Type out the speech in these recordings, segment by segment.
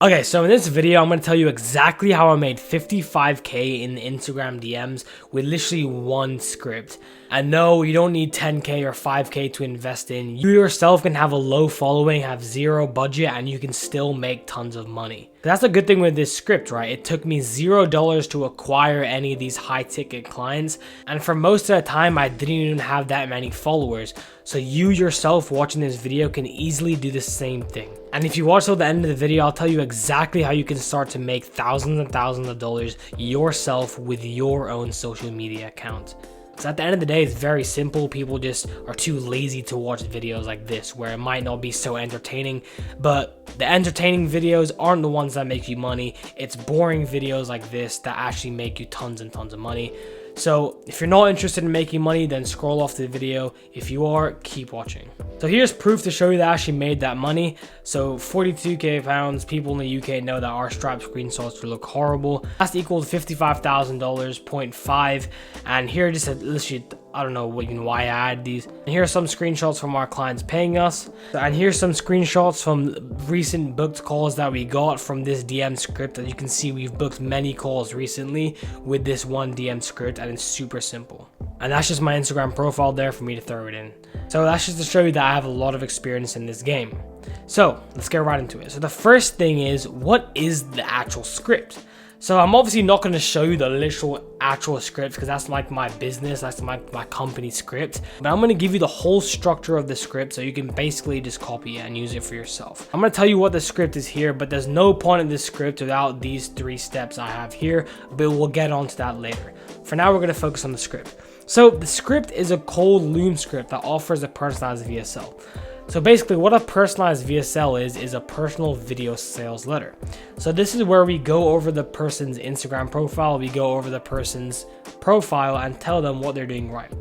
Okay, so in this video, I'm going to tell you exactly how I made 55K in the Instagram DMs with literally one script. And no, you don't need 10K or 5K to invest in. You yourself can have a low following, have zero budget, and you can still make tons of money. That's the good thing with this script, right? It took me $0 to acquire any of these high ticket clients. And for most of the time, I didn't even have that many followers. So you yourself watching this video can easily do the same thing. And if you watch till the end of the video, I'll tell you exactly how you can start to make thousands and thousands of dollars yourself with your own social media account. So at the end of the day, it's very simple. People just are too lazy to watch videos like this, where it might not be so entertaining, but the entertaining videos aren't the ones that make you money. It's boring videos like this that actually make you tons and tons of money. So if you're not interested in making money, then scroll off the video. If you are, keep watching. So here's proof to show you that I actually made that money. So 42K pounds, people in the UK know that our Stripe screenshots look horrible. That's equal to $55,000, 0.5. And here just literally, I don't know even why I add these. And here are some screenshots from our clients paying us. And here's some screenshots from recent booked calls that we got from this DM script. As you can see, we've booked many calls recently with this one DM script, and it's super simple. And that's just my Instagram profile there for me to throw it in. So that's just to show you that I have a lot of experience in this game. So let's get right into it. So the first thing is, what is the actual script? So I'm obviously not going to show you the literal actual script because that's like my business, that's my company script. But I'm going to give you the whole structure of the script so you can basically just copy it and use it for yourself. I'm going to tell you what the script is here, but there's no point in this script without these 3 steps I have here, but we'll get onto that later. For now, we're going to focus on the script. So the script is a cold loom script that offers a personalized VSL. So basically what a personalized VSL is a personal video sales letter. So this is where we go over the person's Instagram profile, we go over the person's profile and tell them what they're doing right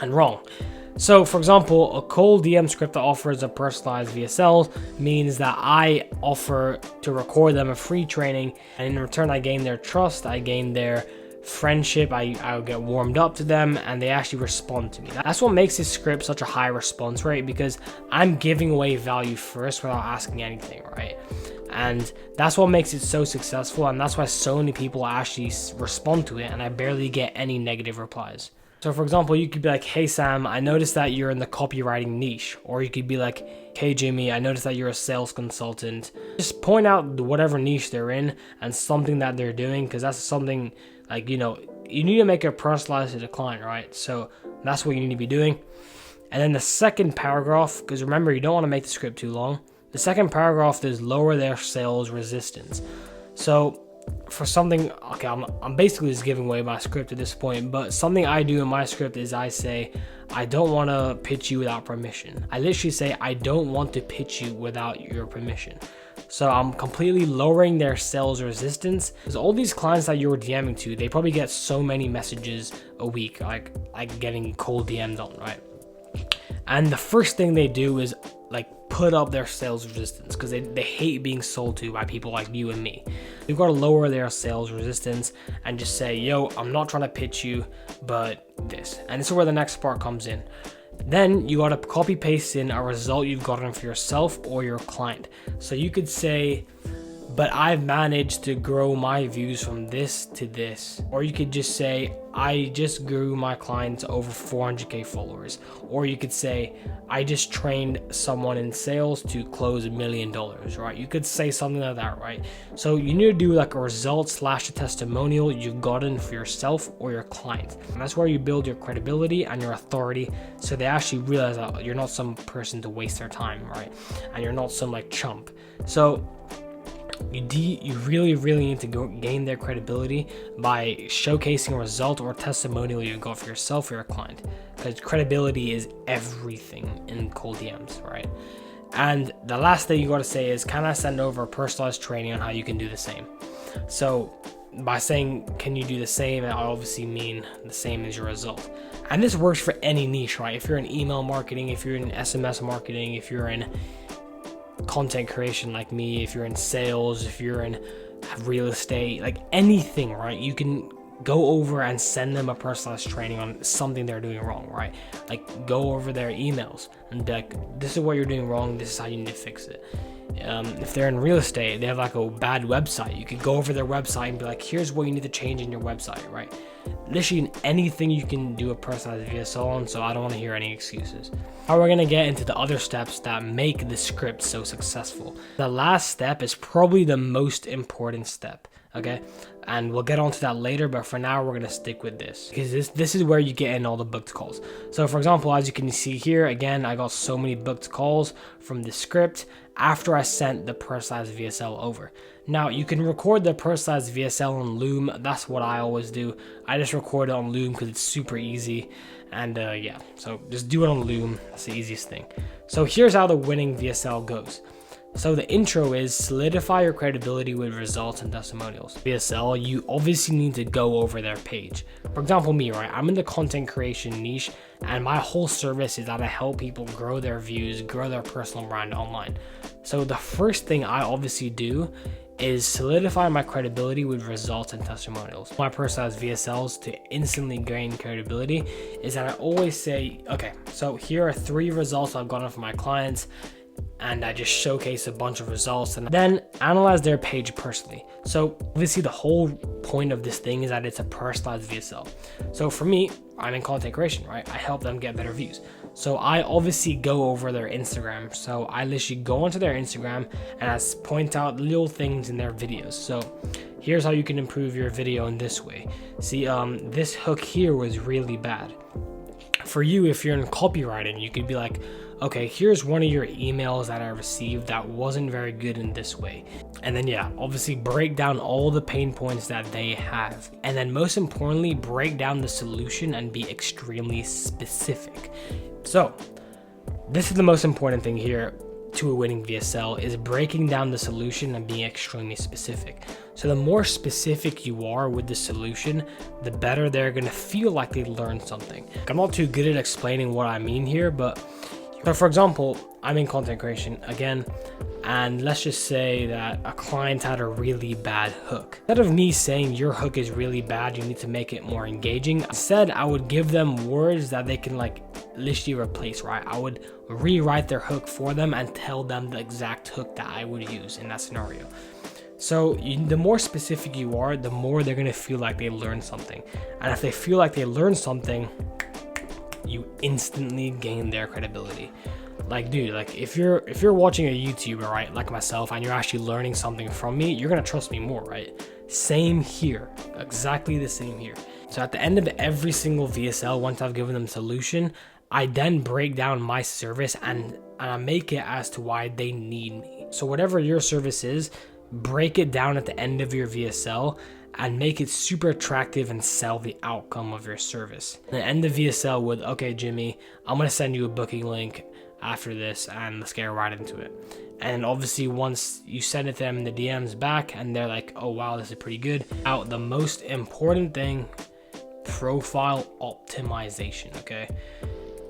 and wrong. So for example, a cold DM script that offers a personalized VSL means that I offer to record them a free training, and in return I gain their trust, I gain their friendship, I'll get warmed up to them, and they actually respond to me. That's what makes this script such a high response rate, because I'm giving away value first without asking anything, right? And that's what makes it so successful, and that's why so many people actually respond to it, and I barely get any negative replies. So for example, you could be like, hey Sam, I noticed that you're in the copywriting niche. Or you could be like, hey Jimmy, I noticed that you're a sales consultant. Just point out whatever niche they're in and something that they're doing, because that's something like, you know, you need to make it personalized to the client, right? So that's what you need to be doing. And then the second paragraph, because remember, you don't want to make the script too long. The second paragraph is lower their sales resistance. So for something, okay, I'm basically just giving away my script at this point, but something I do in my script is I say, I don't want to pitch you without permission. I literally say, I don't want to pitch you without your permission. So I'm completely lowering their sales resistance, because all these clients that you're DMing to, they probably get so many messages a week, like getting cold DMs on, right? And the first thing they do is like put up their sales resistance, because they hate being sold to by people like you and me. You've got to lower their sales resistance and just say, yo, I'm not trying to pitch you, but this. And this is where the next part comes in. Then you got to copy paste in a result you've gotten for yourself or your client. So you could say, but I've managed to grow my views from this to this. Or you could just say, I just grew my client to over 400K followers. Or you could say, I just trained someone in sales to close $1 million, right? You could say something like that, right? So you need to do like a result / a testimonial you've gotten for yourself or your client. And that's where you build your credibility and your authority, so they actually realize that you're not some person to waste their time, right? And you're not some like chump. So you really need to gain their credibility by showcasing a result or testimonial you got for yourself or your client, because credibility is everything in cold DMs, right? And the last thing you got to say is, can I send over a personalized training on how you can do the same? So by saying, can you do the same, I obviously mean the same as your result. And this works for any niche, right? If you're in email marketing, if you're in SMS marketing, if you're in content creation like me, if you're in sales, if you're in real estate, like anything, right? You can go over and send them a personalized training on something they're doing wrong, right? Like go over their emails and be like, this is what you're doing wrong, this is how you need to fix it. If they're in real estate, they have like a bad website, you could go over their website and be like, here's what you need to change in your website, right? Literally anything you can do a personalized VSL on, so I don't want to hear any excuses. Now we're going to get into the other steps that make the script so successful. The last step is probably the most important step, okay? And we'll get onto that later, but for now we're going to stick with this, because this is where you get in all the booked calls. So for example, as you can see here, again, I got so many booked calls from the script after I sent the personalized VSL over. Now you can record the personalized VSL on Loom. That's what I always do. I just record it on Loom because it's super easy. And yeah, so just do it on Loom. That's the easiest thing. So here's how the winning VSL goes. So the intro is solidify your credibility with results and testimonials. VSL, you obviously need to go over their page. For example, me, right? I'm in the content creation niche, and my whole service is that I help people grow their views, grow their personal brand online. So the first thing I obviously do is solidify my credibility with results and testimonials. My personalized VSLs to instantly gain credibility is that I always say, okay, so here are 3 results I've gotten from my clients, and I just showcase a bunch of results and then analyze their page personally. So obviously the whole point of this thing is that it's a personalized VSL. So for me, I'm in content creation, right? I help them get better views. So I obviously go over their Instagram. So I literally go onto their Instagram and I point out little things in their videos. So here's how you can improve your video in this way. See, this hook here was really bad. For you, if you're in copywriting, you could be like, okay, here's one of your emails that I received that wasn't very good in this way. And then yeah, obviously break down all the pain points that they have. And then most importantly, break down the solution and be extremely specific. So this is the most important thing here to a winning VSL, is breaking down the solution and being extremely specific. So the more specific you are with the solution, the better they're gonna feel like they learned something. I'm not too good at explaining what I mean here, but so for example, I'm in content creation again, and let's just say that a client had a really bad hook. Instead of me saying your hook is really bad, you need to make it more engaging, instead I would give them words that they can like literally replace, right? I would rewrite their hook for them and tell them the exact hook that I would use in that scenario. So the more specific you are, the more they're gonna feel like they learned something. And if they feel like they learned something, you instantly gain their credibility. Like dude, like if you're watching a YouTuber, right, like myself, and you're actually learning something from me, you're gonna trust me more, right? Same here, exactly the same here. So at the end of every single VSL, once I've given them solution, I then break down my service and I make it as to why they need me. So whatever your service is, break it down at the end of your VSL and make it super attractive and sell the outcome of your service. And end the VSL with, okay, Jimmy, I'm gonna send you a booking link after this and let's get right into it. And obviously once you send it to them in the DMs back and they're like, oh wow, this is pretty good. Now the most important thing, profile optimization, okay?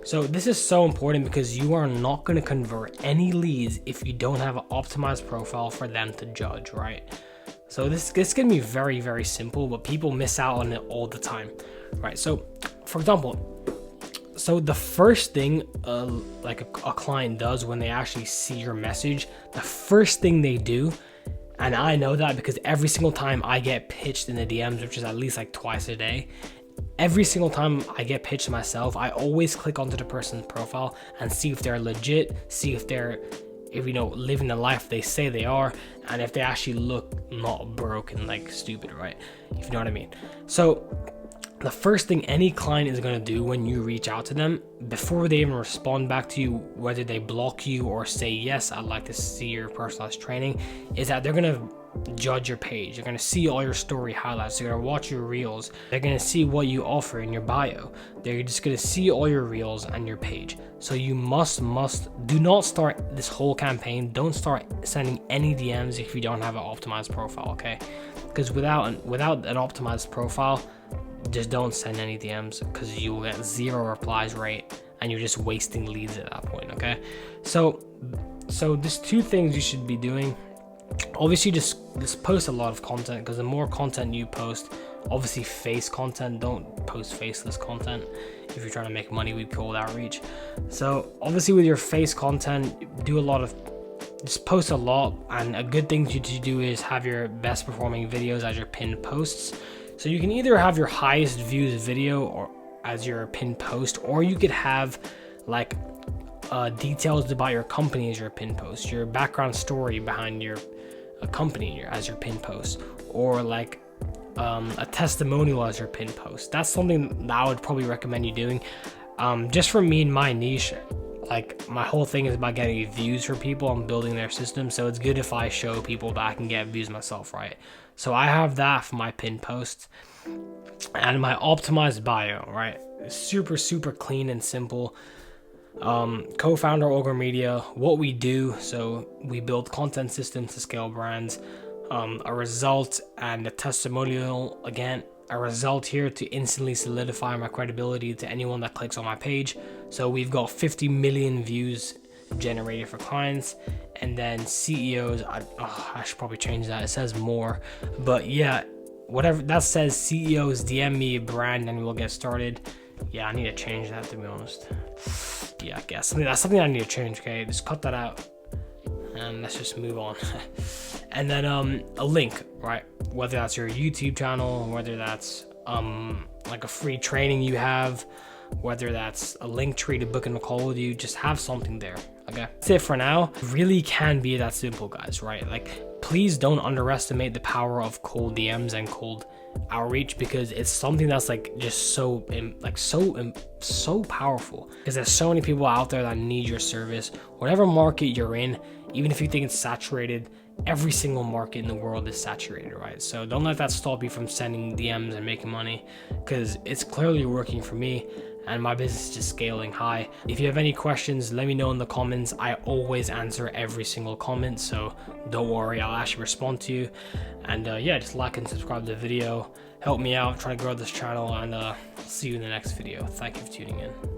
So this is so important because you are not going to convert any leads if you don't have an optimized profile for them to judge, right? So this can be very, very simple, but people miss out on it all the time, right? So for example, so the first thing like a client does when they actually see your message, the first thing they do, and I know that because every single time I get pitched in the DMs, which is at least like twice a day, every single time I get pitched myself, I always click onto the person's profile and see if they're legit, see if they're, if you know, living the life they say they are, and if they actually look not broken, like stupid, right? If you know what I mean. So the first thing any client is going to do when you reach out to them, before they even respond back to you, whether they block you or say, yes, I'd like to see your personalized training, is that they're going to judge your page. They're going to see all your story highlights. They're going to watch your reels. They're going to see what you offer in your bio. They're just going to see all your reels and your page. So you must do not start this whole campaign. Don't start sending any DMs if you don't have an optimized profile, okay? Because without an optimized profile, just don't send any DMs because you will get 0 replies rate and you're just wasting leads at that point, okay? So there's 2 things you should be doing. Obviously just post a lot of content, because the more content you post, Obviously face content, don't post faceless content if you're trying to make money with cold outreach. So obviously with your face content, just post a lot, and a good thing to do is have your best performing videos as your pinned posts. So you can either have your highest views video or as your pinned post, or you could have like details about your company as your pinned post, your background story behind your company as your pinned post, or like a testimonial as your pinned post. That's something that I would probably recommend you doing. Just for me and my niche, like my whole thing is about getting views for people. I'm building their system, so it's good if I show people that I can get views myself, right? So I have that for my pinned post. And my optimized bio, right? Super clean and simple. Co-founder Ogre Media, what we do, so we build content systems to scale brands. A result and a testimonial, again, a result here to instantly solidify my credibility to anyone that clicks on my page. So we've got 50 million views generated for clients. And then CEOs, I should probably change that, it says more, but yeah, whatever that says, CEOs DM me a brand and we'll get started. Yeah, I need to change that, to be honest. Yeah, I guess that's something I need to change. Okay, just cut that out and let's just move on. And then a link, right? Whether that's your YouTube channel, whether that's like a free training you have, whether that's a link tree to book in a call with you, just have something there. Okay, that's it for now. It really can be that simple, guys, right? Like, please don't underestimate the power of cold DMs and cold outreach, because it's something that's like just so powerful, because there's so many people out there that need your service. Whatever market you're in, even if you think it's saturated, every single market in the world is saturated, right? So don't let that stop you from sending DMs and making money, because it's clearly working for me and my business is just scaling high. If you have any questions, let me know in the comments. I always answer every single comment, so don't worry, I'll actually respond to you. And yeah, just like and subscribe to the video, help me out trying to grow this channel, and see you in the next video. Thank you for tuning in.